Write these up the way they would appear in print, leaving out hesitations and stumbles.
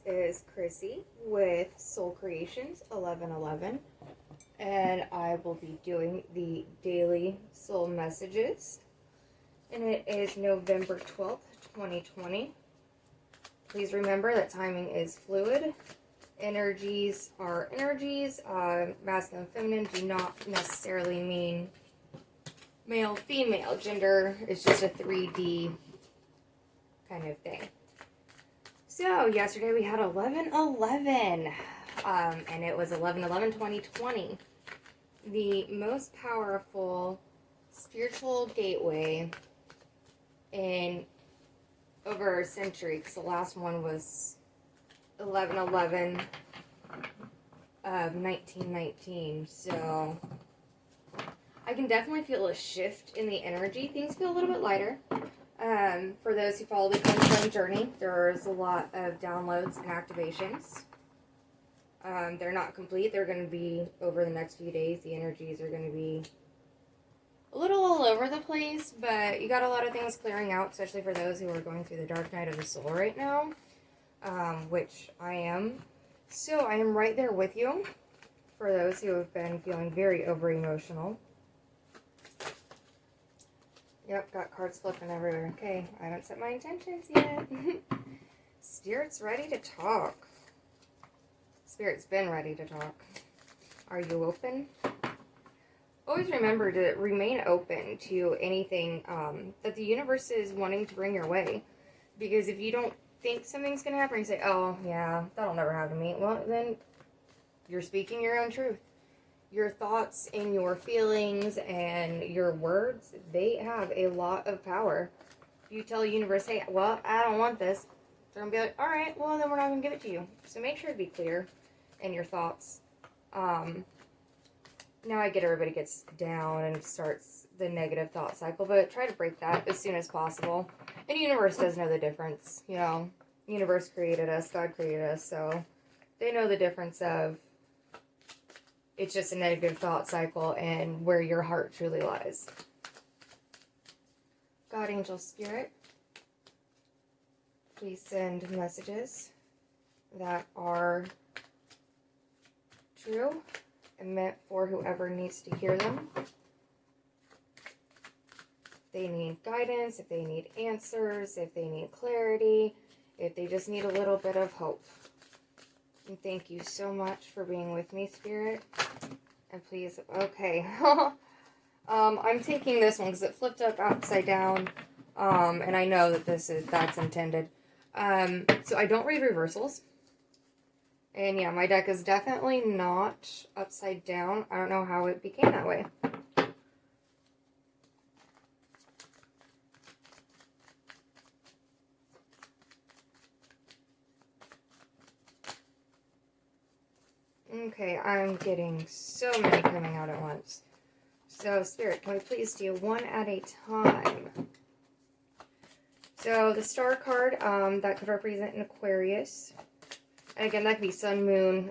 is Chrissy with Soul Creations 1111, and I will be doing the daily soul messages, and it is November 12th, 2020. Please remember that timing is fluid. Energies are energies. Masculine and feminine do not necessarily mean male, female. Gender is just a 3D kind of thing. So, yesterday we had 11/11, and it was 11/11/2020. The most powerful spiritual gateway in over a century, because the last one was 11/11 of 1919. So, I can definitely feel a shift in the energy. Things feel a little bit lighter. For those who follow the Twin Journey, there's a lot of downloads and activations. They're not complete. They're going to be over the next few days. The energies are going to be a little all over the place, but you got a lot of things clearing out, especially for those who are going through the dark night of the soul right now, which I am. So I am right there with you for those who have been feeling very over-emotional. Yep, got cards flipping everywhere. Okay, I haven't set my intentions yet. Spirit's ready to talk. Spirit's been ready to talk. Are you open? Always remember to remain open to anything that the universe is wanting to bring your way. Because if you don't think something's going to happen, you say, oh, yeah, that'll never happen to me. Well, then you're speaking your own truth. Your thoughts and your feelings and your words, they have a lot of power. If you tell the universe, hey, well, I don't want this, they're going to be like, all right, well, then we're not going to give it to you. So make sure to be clear in your thoughts. Now I get everybody gets down and starts the negative thought cycle, but try to break that as soon as possible. And the universe does know the difference. You know, the universe created us, God created us, so they know the difference of it's just a negative thought cycle and where your heart truly lies. God, Angel, Spirit, please send messages that are true and meant for whoever needs to hear them. If they need guidance, if they need answers, if they need clarity, if they just need a little bit of hope. And thank you so much for being with me, Spirit. And please, okay. I'm taking this one because it flipped up upside down. And I know that that's intended. So I don't read reversals. And yeah, my deck is definitely not upside down. I don't know how it became that way. Okay, I'm getting so many coming out at once. So, Spirit, can we please do one at a time? So, the Star card, that could represent an Aquarius. And again, that could be Sun, Moon,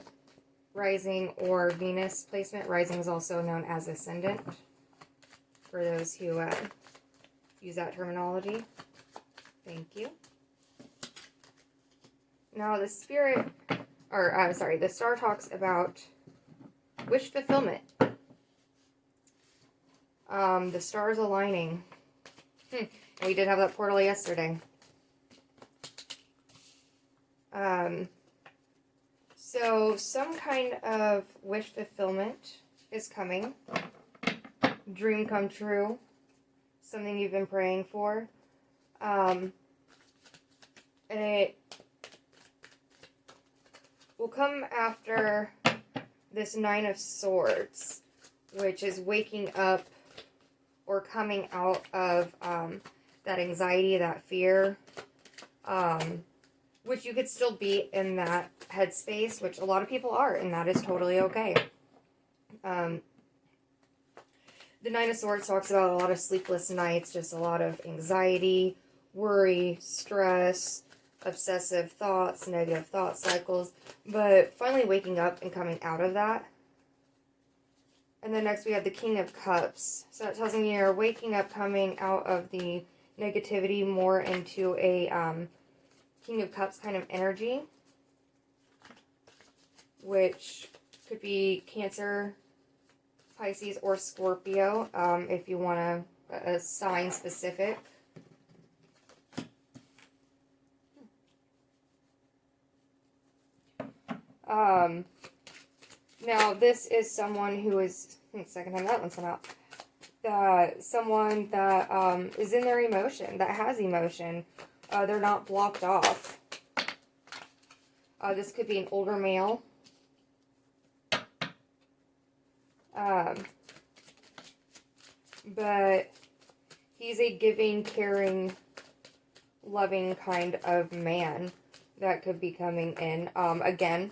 Rising, or Venus placement. Rising is also known as Ascendant, for those who use that terminology. Thank you. Now, the Spirit... the Star talks about wish fulfillment. The stars aligning. And we did have that portal yesterday. So some kind of wish fulfillment is coming. Dream come true. Something you've been praying for. And it will come after this Nine of Swords, which is waking up or coming out of that anxiety, that fear, which you could still be in that headspace, which a lot of people are, and that is totally okay. The Nine of Swords talks about a lot of sleepless nights, just a lot of anxiety, worry, stress, obsessive thoughts, negative thought cycles, but finally waking up and coming out of that. And then next we have the King of Cups. So that tells me you're waking up, coming out of the negativity more into a King of Cups kind of energy. which could be Cancer, Pisces, or Scorpio, if you want a sign specific. Now this is someone who is, second time that one's come out, someone that is in their emotion, that has emotion. They're not blocked off. This could be an older male. But he's a giving, caring, loving kind of man that could be coming in. Again,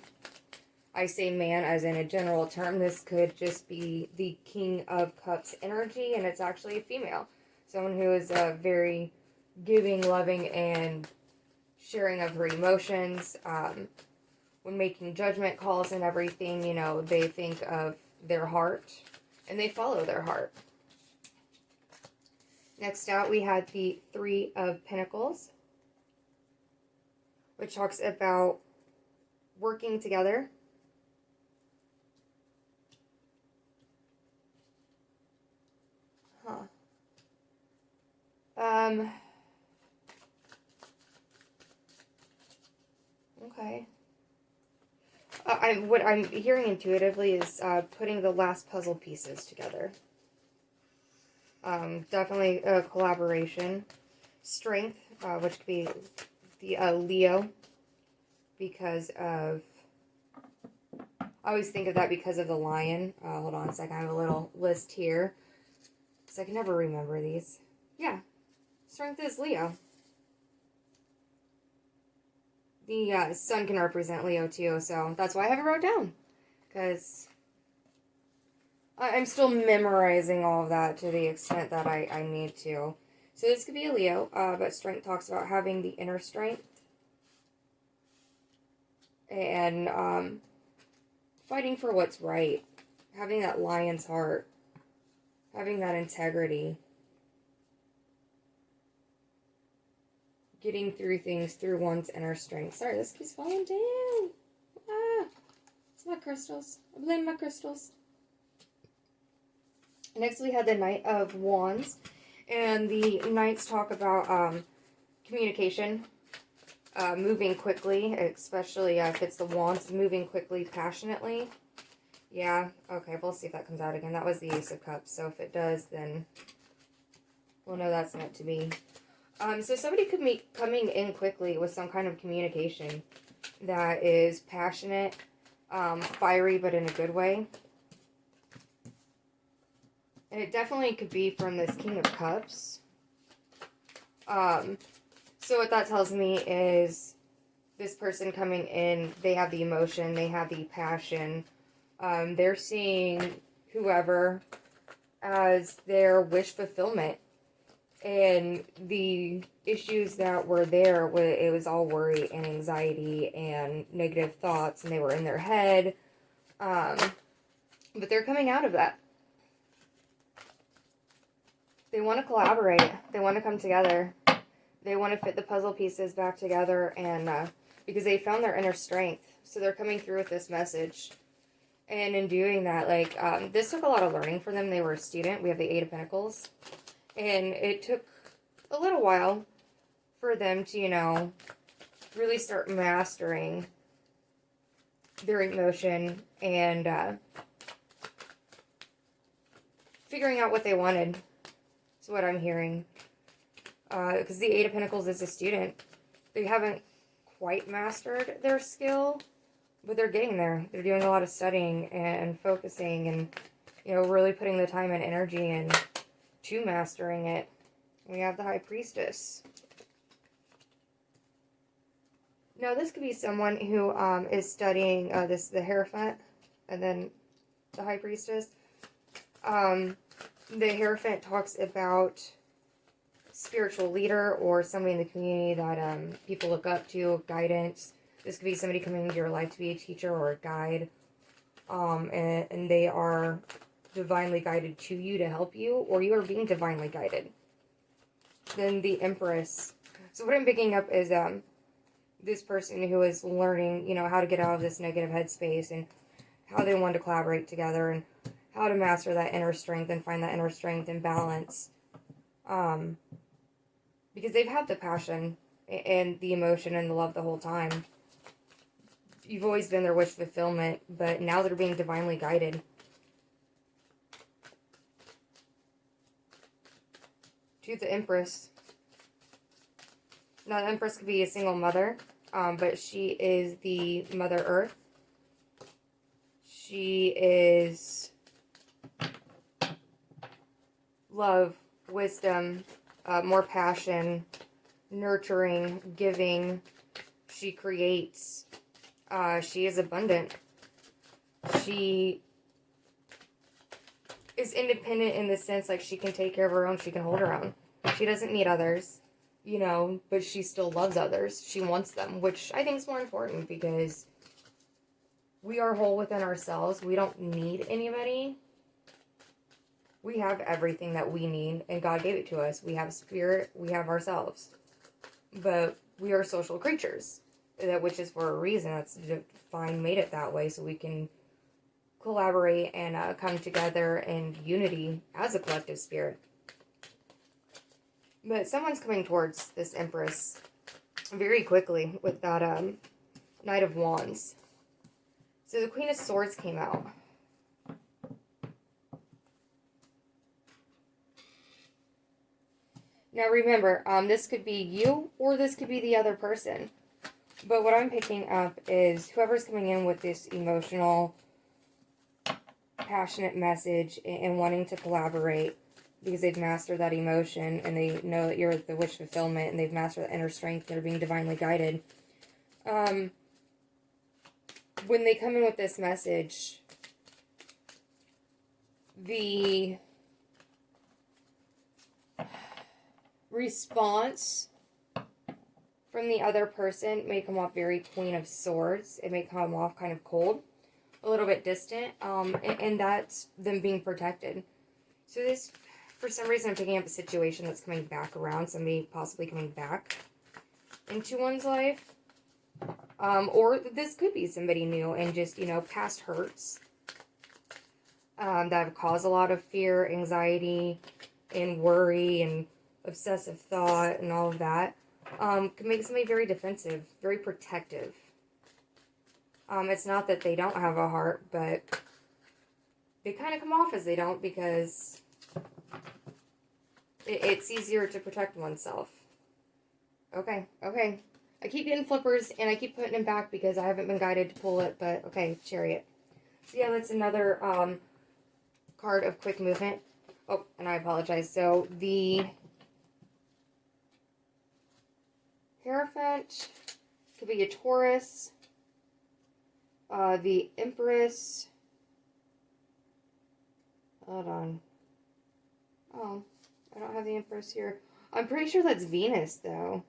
I say man as in a general term. This could just be the King of Cups energy, and it's actually a female. Someone who is very giving, loving, and sharing of her emotions. When making judgment calls and everything, you know, they think of their heart, and they follow their heart. Next out, we had the Three of Pentacles, which talks about working together. Okay. What I'm hearing intuitively is putting the last puzzle pieces together. Definitely a collaboration. Strength, which could be the Leo, because of... I always think of that because of the lion. Hold on a second, I have a little list here, because I can never remember these. Yeah, strength is Leo. The sun can represent Leo too, so that's why I have it wrote down. Because I'm still memorizing all of that to the extent that I need to. So this could be a Leo, but strength talks about having the inner strength. And fighting for what's right. Having that lion's heart. Having that integrity. Getting through things through one's inner strength. Sorry, this keeps falling down. Ah, it's my crystals. I blame my crystals. Next we had the Knight of Wands. And the Knights talk about communication. Moving quickly, especially if it's the Wands. Moving quickly, passionately. Yeah, okay, we'll see if that comes out again. That was the Ace of Cups. So if it does, then we'll know that's meant to be. So somebody could be coming in quickly with some kind of communication that is passionate, fiery, but in a good way. And it definitely could be from this King of Cups. So what that tells me is this person coming in, they have the emotion, they have the passion. They're seeing whoever as their wish fulfillment. And the issues that were there, it was all worry and anxiety and negative thoughts, and they were in their head. But they're coming out of that. They want to collaborate. They want to come together. They want to fit the puzzle pieces back together, and because they found their inner strength. So they're coming through with this message. And in doing that, like, this took a lot of learning for them. They were a student. We have the Eight of Pentacles. And it took a little while for them to, you know, really start mastering their emotion and figuring out what they wanted. Is what I'm hearing. Because the Eight of Pentacles is a student. They haven't quite mastered their skill, but they're getting there. They're doing a lot of studying and focusing and, you know, really putting the time and energy in to mastering it. We have the High Priestess. Now, this could be someone who is studying the Hierophant, and then the High Priestess. The Hierophant talks about spiritual leader or somebody in the community that people look up to, guidance. This could be somebody coming into your life to be a teacher or a guide, and they are divinely guided to you to help you, or you are being divinely guided. Then the Empress. So what I'm picking up is this person who is learning, how to get out of this negative headspace and how they want to collaborate together and how to master that inner strength and find that inner strength and balance. Because they've had the passion and the emotion and the love the whole time. You've always been their wish fulfillment, but now they're being divinely guided. To the Empress. Now, the Empress could be a single mother, but she is the Mother Earth. She is love, wisdom, more passion, nurturing, giving. She creates. She is abundant. She is independent in the sense like she can take care of her own, she can hold her own. She doesn't need others, but she still loves others. She wants them, which I think is more important because we are whole within ourselves. We don't need anybody. We have everything that we need, and God gave it to us. We have spirit, we have ourselves. But we are social creatures, which is for a reason. That's divine made it that way, so we can collaborate and come together in unity as a collective spirit. But someone's coming towards this Empress very quickly with that Knight of Wands. So the Queen of Swords came out. Now remember, this could be you or this could be the other person. But what I'm picking up is whoever's coming in with this emotional, passionate message and wanting to collaborate because they've mastered that emotion and they know that you're the wish fulfillment and they've mastered that inner strength. They're being divinely guided. When they come in with this message, the response from the other person may come off very Queen of Swords. It may come off kind of cold, a little bit distant, and that's them being protected. So this, for some reason, I'm picking up a situation that's coming back around, somebody possibly coming back into one's life. Or this could be somebody new and just, past hurts that have caused a lot of fear, anxiety, and worry, and obsessive thought, and all of that. Can make somebody very defensive, very protective. It's not that they don't have a heart, but they kind of come off as they don't because it's easier to protect oneself. Okay. I keep getting flippers, and I keep putting them back because I haven't been guided to pull it, but okay, Chariot. So yeah, that's another card of quick movement. Oh, and I apologize. So the Hierophant could be a Taurus. The Empress. Hold on. Oh, I don't have the Empress here. I'm pretty sure that's Venus, though.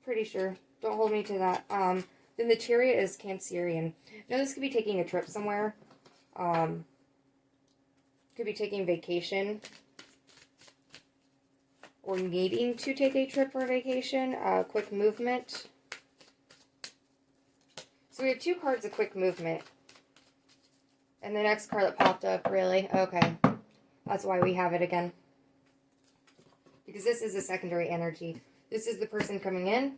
Pretty sure. Don't hold me to that. Then the Chariot is Cancerian. Now, this could be taking a trip somewhere. Could be taking vacation. Or needing to take a trip or vacation. Quick movement. So we have two cards of quick movement. And the next card that popped up, really? Okay. That's why we have it again. Because this is a secondary energy. This is the person coming in.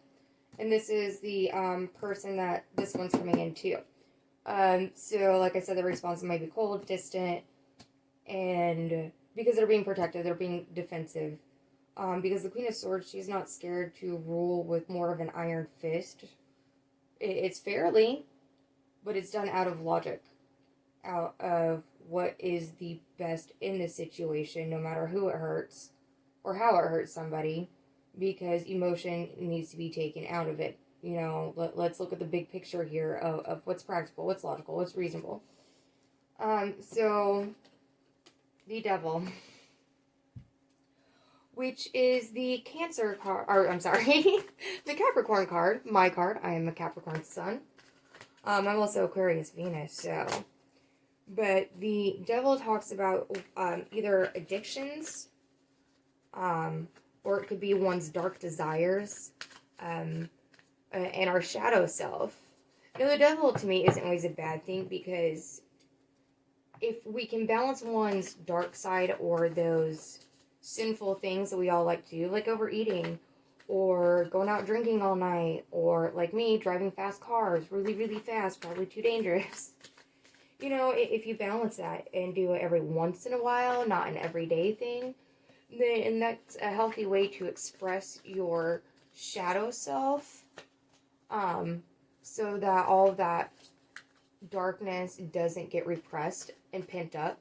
And this is the person that this one's coming in too. So, like I said, the response might be cold, distant. And because they're being protective, they're being defensive. Because the Queen of Swords, she's not scared to rule with more of an iron fist. It's fairly, but it's done out of logic. Out of what is the best in the situation, no matter who it hurts or how it hurts somebody, because emotion needs to be taken out of it. Let's look at the big picture here of what's practical, what's logical, what's reasonable. So the Devil, which is the Cancer card, or I'm sorry, the Capricorn card, my card. I am a Capricorn sun. I'm also Aquarius Venus, so. But the Devil talks about either addictions, or it could be one's dark desires, and our shadow self. Now, the devil to me isn't always a bad thing, because if we can balance one's dark side or those sinful things that we all like to do, like overeating or going out drinking all night, or like me, driving fast cars really, really fast, probably too dangerous. You know, if you balance that and do it every once in a while, not an everyday thing, then that's a healthy way to express your shadow self, so that all of that darkness doesn't get repressed and pent up,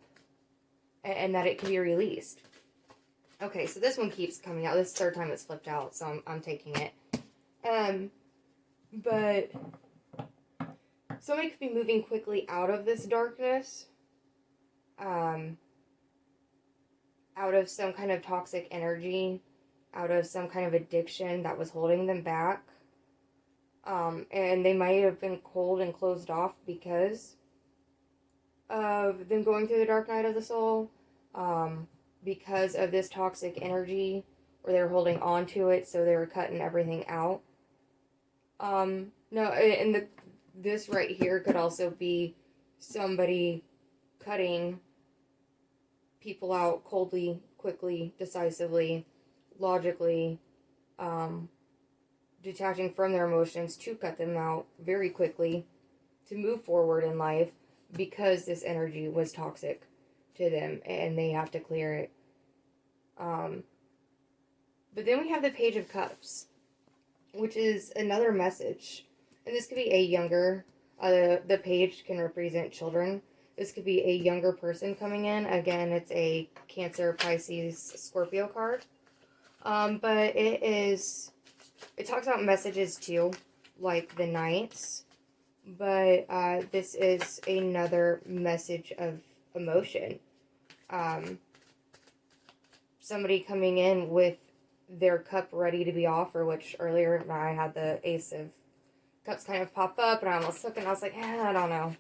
and that it can be released. Okay, so this one keeps coming out. This is the third time it's flipped out, so I'm taking it. But somebody could be moving quickly out of this darkness, out of some kind of toxic energy, out of some kind of addiction that was holding them back. And they might have been cold and closed off because of them going through the dark night of the soul, because of this toxic energy, or they were holding on to it, so they were cutting everything out. No, and this right here could also be somebody cutting people out coldly, quickly, decisively, logically, detaching from their emotions to cut them out very quickly, to move forward in life, because this energy was toxic to them and they have to clear it. But then we have the Page of Cups, which is another message. And this could be a younger, the page can represent children. This could be a younger person coming in. Again, it's a Cancer, Pisces, Scorpio card. But it talks about messages too, like the Knights. But this is another message of emotion. Somebody coming in with their cup ready to be offered, which earlier I had the Ace of Cups kind of pop up, and I almost looked and I was like, I don't know.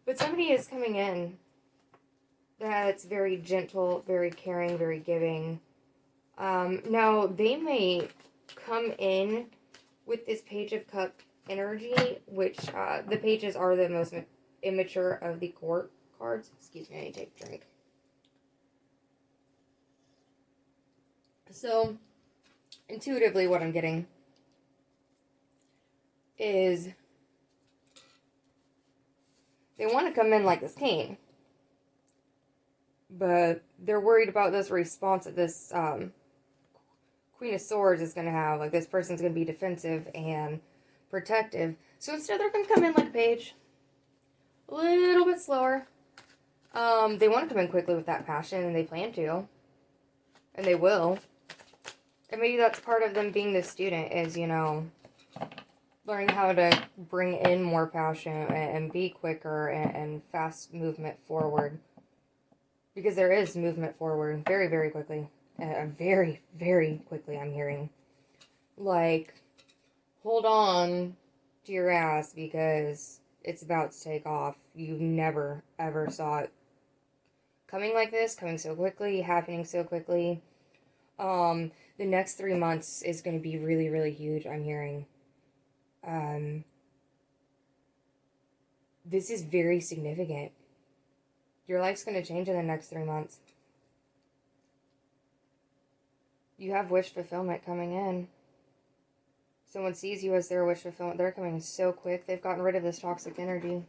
But somebody is coming in that's very gentle, very caring, very giving. Now, they may come in with this Page of Cup energy, which the pages are the most immature of the court cards. Excuse me, I need to take a drink. So, intuitively, what I'm getting is they want to come in like this king, but they're worried about this response that this Queen of Swords is going to have. Like, this person's going to be defensive and protective. So instead, they're going to come in like a page, a little bit slower. They want to come in quickly with that passion, and they plan to, and they will. And maybe that's part of them being the student, is, you know, learning how to bring in more passion and be quicker and fast movement forward. Because there is movement forward very, very quickly. Very, very quickly, I'm hearing. Like, hold on to your ass because it's about to take off. You never, ever saw it coming like this, coming so quickly, happening so quickly. The next 3 months is going to be really, really huge, I'm hearing. This is very significant. Your life's going to change in the next 3 months. You have wish fulfillment coming in. Someone sees you as their wish fulfillment. They're coming so quick. They've gotten rid of this toxic energy.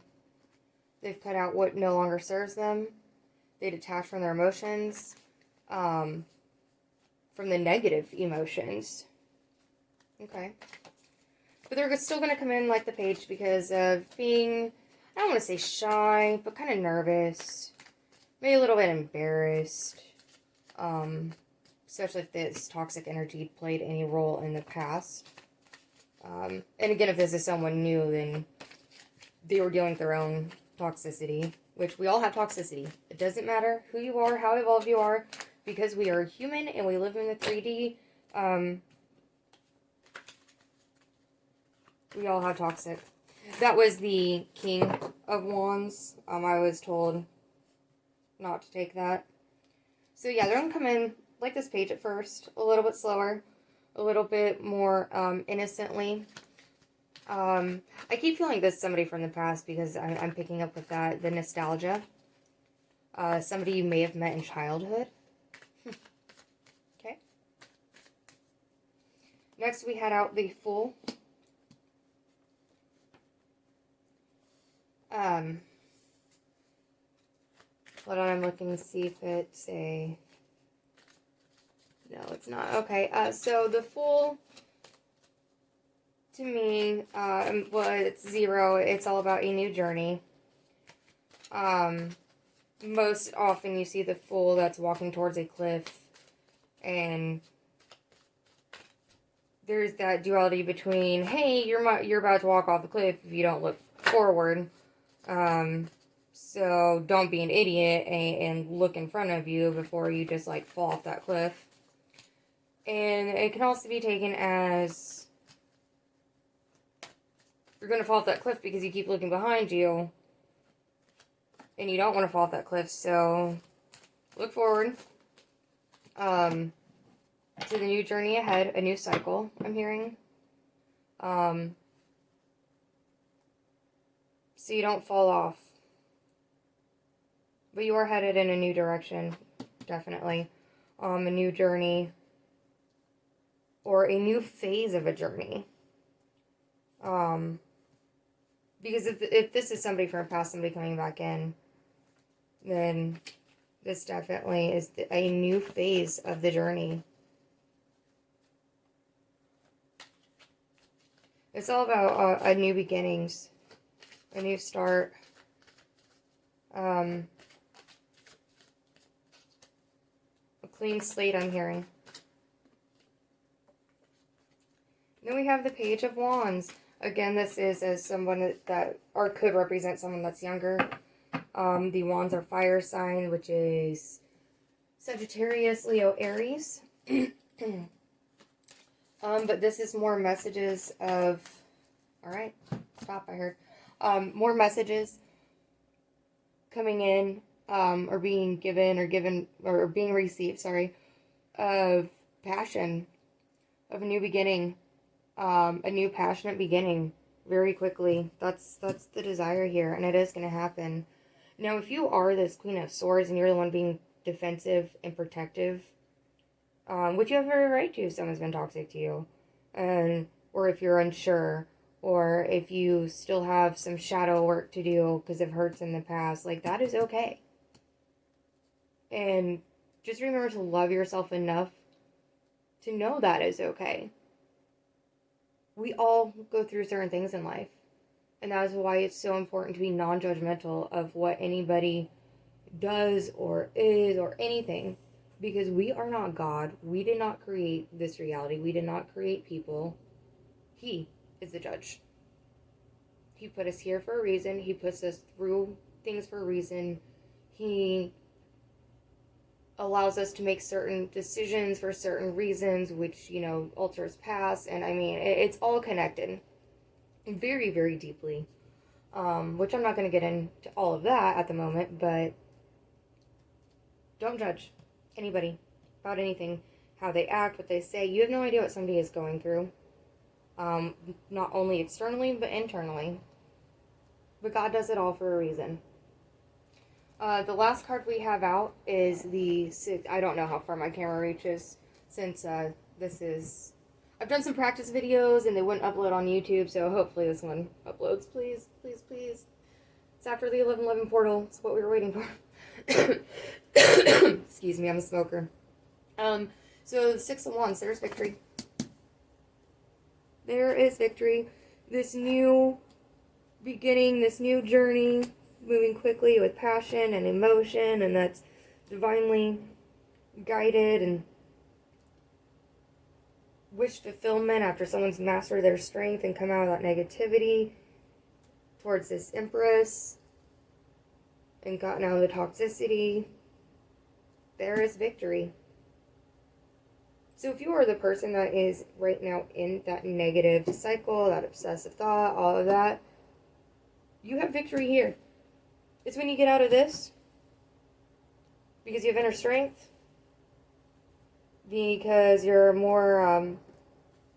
They've cut out what no longer serves them. They detach from their emotions. From the negative emotions. Okay. But they're still going to come in like the page because of being, I don't want to say shy, but kind of nervous. Maybe a little bit embarrassed. Especially if this toxic energy played any role in the past. And again, if this is someone new, then they were dealing with their own toxicity. Which we all have toxicity. It doesn't matter who you are, how evolved you are. Because we are human and we live in the 3D, we all have toxic. That was the King of Wands. I was told not to take that. So yeah, they're going to come in like this page at first, a little bit slower, a little bit more innocently. I keep feeling this is somebody from the past because I'm picking up with that, the nostalgia. Somebody you may have met in childhood. Okay. Next we had out the Fool. Hold on, I'm looking to see if it's a... No, it's not. Okay, so the Fool, to me, well, it's 0. It's all about a new journey. Most often you see the Fool that's walking towards a cliff, and there's that duality between, hey, you're about to walk off the cliff if you don't look forward. So don't be an idiot and look in front of you before you just, like, fall off that cliff. And it can also be taken as you're going to fall off that cliff because you keep looking behind you. And you don't want to fall off that cliff, so look forward. To the new journey ahead, a new cycle, I'm hearing. So you don't fall off. But you are headed in a new direction, definitely. A new journey. Or a new phase of a journey. Because if this is somebody from the past, somebody coming back in, then this definitely is a new phase of the journey. It's all about a new beginnings, a new start. A clean slate, I'm hearing. Then we have the Page of Wands. Again, this is as someone that or could represent someone that's younger. The Wands are fire sign, which is Sagittarius, Leo, Aries. But this is more messages of... Alright, stop, I heard. More messages coming in, or being given, or being received, sorry, of passion, of a new beginning. A new passionate beginning very quickly. That's the desire here, and it is going to happen. Now, if you are this Queen of Swords and you're the one being defensive and protective, which you have every right to if someone's been toxic to you, or if you're unsure, or if you still have some shadow work to do because of hurts in the past, like, that is okay. And just remember to love yourself enough to know that is okay. We all go through certain things in life. And that is why it's so important to be non-judgmental of what anybody does or is or anything. Because we are not God. We did not create this reality. We did not create people. He is the judge. He put us here for a reason. He puts us through things for a reason. He allows us to make certain decisions for certain reasons, which, you know, alters past. And I mean, it's all connected very, very deeply. Which I'm not going to get into all of that at the moment, but don't judge anybody about anything, how they act, what they say. You have no idea what somebody is going through. Not only externally, but internally. But God does it all for a reason. The last card we have out is the... I don't know how far my camera reaches, since this is... I've done some practice videos, and they wouldn't upload on YouTube, so hopefully this one uploads. Please, please, please. It's after the 11:11 portal. It's what we were waiting for. Excuse me, I'm a smoker. So the 6 of Wands, there's victory. There is victory. This new beginning, this new journey, moving quickly with passion and emotion, and that's divinely guided, and wish fulfillment after someone's mastered their strength and come out of that negativity towards this Empress and gotten out of the toxicity. There is victory. So if you are the person that is right now in that negative cycle, that obsessive thought, all of that, you have victory here. It's when you get out of this, because you have inner strength, because you're more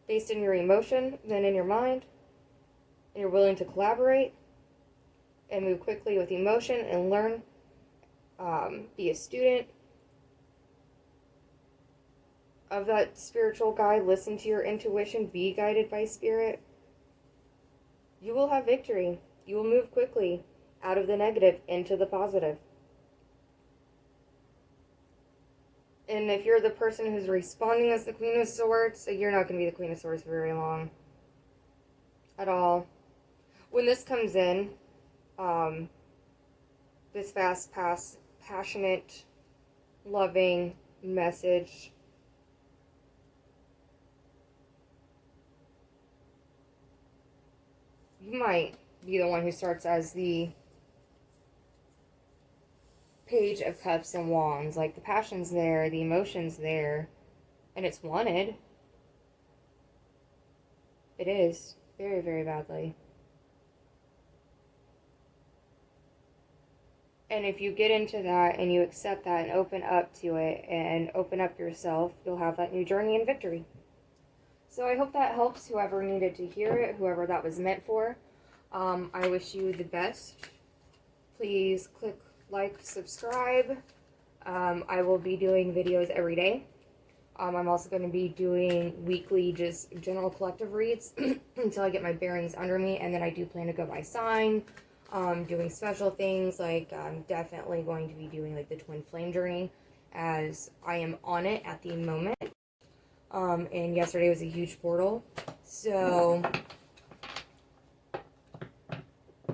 based in your emotion than in your mind. And you're willing to collaborate and move quickly with emotion and learn. Be a student of that spiritual guide. Listen to your intuition. Be guided by spirit. You will have victory. You will move quickly out of the negative into the positive. And if you're the person who's responding as the Queen of Swords, you're not going to be the Queen of Swords for very long. At all. When this comes in, this passionate, loving message, you might be the one who starts as the Page of Cups and Wands. Like, the passion's there, the emotion's there, and it's wanted. It is. Very, very badly. And if you get into that and you accept that and open up to it and open up yourself, you'll have that new journey and victory. So I hope that helps whoever needed to hear it, whoever that was meant for. I wish you the best. Please click like, subscribe. I will be doing videos every day. I'm also going to be doing weekly just general collective reads until I get my bearings under me, and then I do plan to go by sign, doing special things. Like, I'm definitely going to be doing like the twin flame journey, as I am on it at the moment. And yesterday was a huge portal, so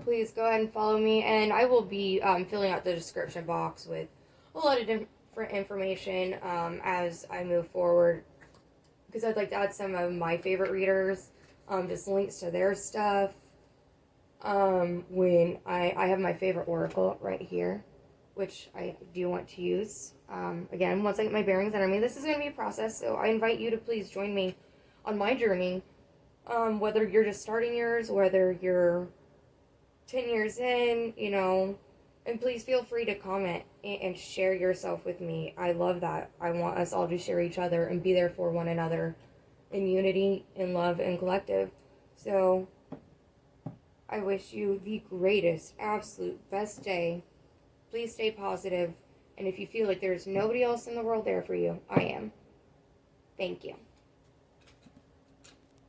please go ahead and follow me, and I will be filling out the description box with a lot of different information as I move forward, because I'd like to add some of my favorite readers, just links to their stuff. When I have my favorite oracle right here, which I do want to use. Again, once I get my bearings under me, this is going to be a process, so I invite you to please join me on my journey, whether you're just starting yours, whether you're 10 years in, you know, and please feel free to comment and share yourself with me. I love that. I want us all to share each other and be there for one another in unity, in love, and collective. So I wish you the greatest, absolute best day. Please stay positive. And if you feel like there's nobody else in the world there for you, I am. Thank you.